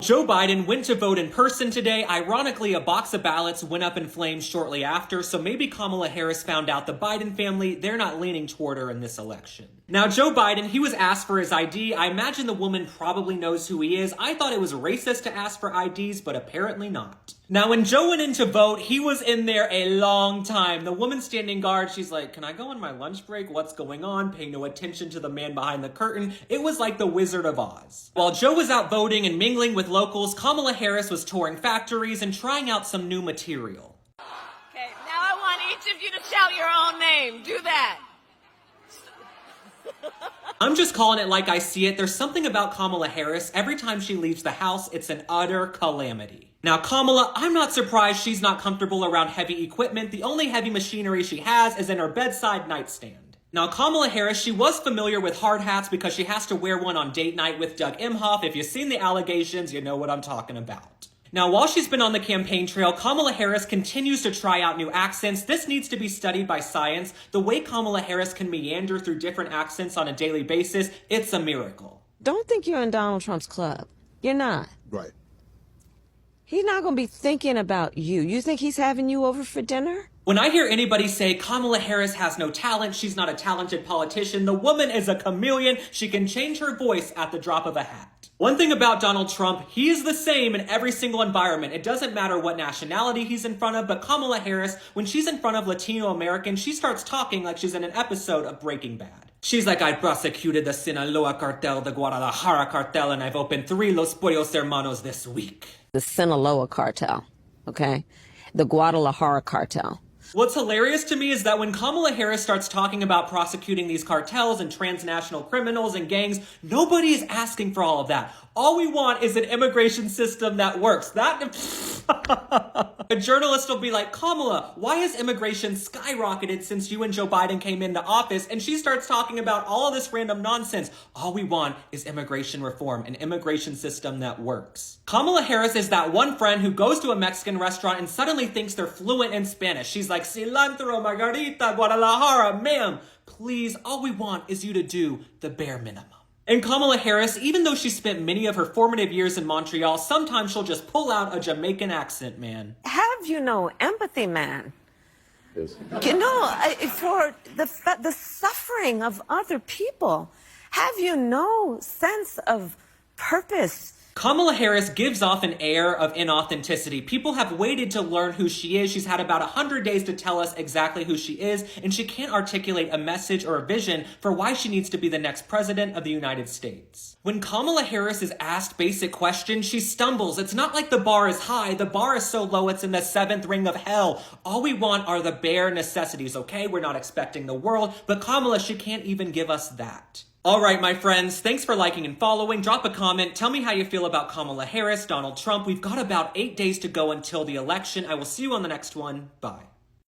Joe Biden went to vote in person today. Ironically, a box of ballots went up in flames shortly after, so maybe Kamala Harris found out the Biden family, they're not leaning toward her in this election. Now, Joe Biden, he was asked for his ID. I imagine the woman probably knows who he is. I thought it was racist to ask for IDs, but apparently not. Now, when Joe went in to vote, he was in there a long time. The woman standing guard, she's like, "Can I go on my lunch break? What's going on?" Pay no attention to the man behind the curtain. It was like the Wizard of Oz. While Joe was out voting and mingling with locals, Kamala Harris was touring factories and trying out some new material. Okay, now I want each of you to shout your own name. Do that. I'm just calling it like I see it. There's something about Kamala Harris. Every time she leaves the house, it's an utter calamity. Now, Kamala, I'm not surprised she's not comfortable around heavy equipment. The only heavy machinery she has is in her bedside nightstand. Now, Kamala Harris, she was familiar with hard hats because she has to wear one on date night with Doug Emhoff. If you've seen the allegations, you know what I'm talking about. Now, while she's been on the campaign trail, Kamala Harris continues to try out new accents. This needs to be studied by science. The way Kamala Harris can meander through different accents on a daily basis, it's a miracle. Don't think you're in Donald Trump's club. You're not. Right. He's not going to be thinking about you. You think he's having you over for dinner? When I hear anybody say Kamala Harris has no talent, she's not a talented politician, the woman is a chameleon. She can change her voice at the drop of a hat. One thing about Donald Trump, he is the same in every single environment. It doesn't matter what nationality he's in front of, but Kamala Harris, when she's in front of Latino Americans, she starts talking like she's in an episode of Breaking Bad. She's like, "I prosecuted the Sinaloa cartel, the Guadalajara cartel, and I've opened 3 Los Pollos Hermanos this week." The Sinaloa cartel, okay? The Guadalajara cartel. What's hilarious to me is that when Kamala Harris starts talking about prosecuting these cartels and transnational criminals and gangs, nobody is asking for all of that. All we want is an immigration system that works. A journalist will be like, "Kamala, why has immigration skyrocketed since you and Joe Biden came into office?" And she starts talking about all of this random nonsense. All we want is immigration reform, an immigration system that works. Kamala Harris is that one friend who goes to a Mexican restaurant and suddenly thinks they're fluent in Spanish. She's like, "Cilantro, margarita, Guadalajara, ma'am, please, all we want is you to do the bare minimum." And Kamala Harris, even though she spent many of her formative years in Montreal, sometimes she'll just pull out a Jamaican accent, man. Have you no empathy, man? Yes. You know, for the suffering of other people. Have you no sense of purpose? Kamala Harris gives off an air of inauthenticity. People have waited to learn who she is. She's had about 100 days to tell us exactly who she is, and she can't articulate a message or a vision for why she needs to be the next president of the United States. When Kamala Harris is asked basic questions, she stumbles. It's not like the bar is high. The bar is so low it's in the 7th ring of hell. All we want are the bare necessities, okay? We're not expecting the world, but Kamala, she can't even give us that. All right, my friends, thanks for liking and following. Drop a comment. Tell me how you feel about Kamala Harris, Donald Trump. We've got about 8 days to go until the election. I will see you on the next one. Bye.